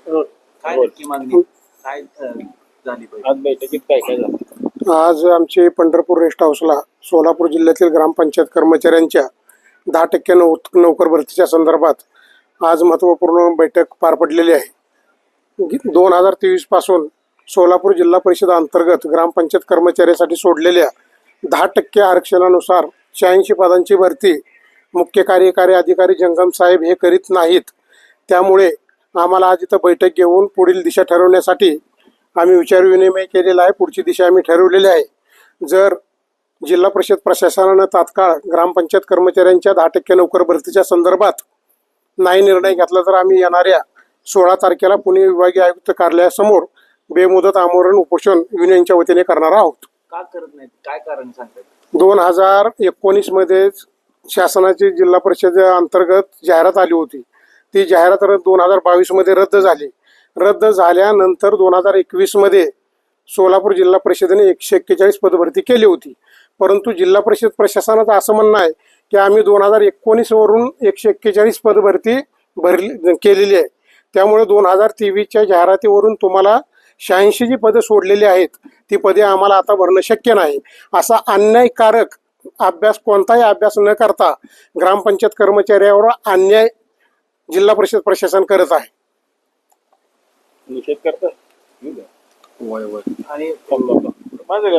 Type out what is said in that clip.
काय नक्की मागणी काय झाली पाहिजे? आज बैठकीत काय काय झालं? आज आमचे पंढरपूर रेस्ट हाऊसला सोलापूर जिल्ह्यातील ग्रामपंचायत कर्मचाऱ्यांच्या 10% नोकर भरतीच्या संदर्भात आज महत्त्वपूर्ण बैठक पार पडलेली आहे। 2023 पासून सोलापूर जिल्हा परिषद अंतर्गत ग्रामपंचायत कर्मचाऱ्यांसाठी सोडलेल्या 10% आरक्षणानुसार 86 पदांची भरती मुख्य कार्यकारी अधिकारी जंगम साहेब हे करीत नाहीत। त्यामुळे आम्हाला आज इथं बैठक घेऊन पुढील दिशा ठरवण्यासाठी आम्ही विचारविनिमय केलेला आहे। पुढची दिशा आम्ही ठरवलेली आहे। जर जिल्हा परिषद प्रशासनानं तात्काळ ग्रामपंचायत कर्मचाऱ्यांच्या 10% नोकर भरतीच्या संदर्भात नाही निर्णय घेतला तर आम्ही येणाऱ्या 16 तारखेला पुणे विभागीय आयुक्त कार्यालयासमोर बेमुदत आमरण उपोषण युनियनच्या वतीने करणार आहोत। का करत नाही, काय कारण सांगतात? 2019 मध्ये शासनाची जिल्हा परिषद अंतर्गत जाहिरात आली होती। ती जाहिरात 2022 मध्ये रद्द झाली। रद्द झाल्यानंतर 2021 मध्ये सोलापूर जिल्हा परिषदेने 141 पदभरती केली होती। परंतु जिल्हा परिषद प्रशासनाचं असं म्हणणं आहे की आम्ही 2019 वरून 141 पदभरती केलेली आहे। त्यामुळे 2023च्या जाहिरातीवरून तुम्हाला 86 जी पदं सोडलेली आहेत ती पदे आम्हाला आता भरणं शक्य नाही, असा अन्यायकारक अभ्यास कोणताही अभ्यास न करता ग्रामपंचायत कर्मचाऱ्यावर अन्याय जिल्हा परिषद प्रशासन करत आहे। निषेध करता आणि माझं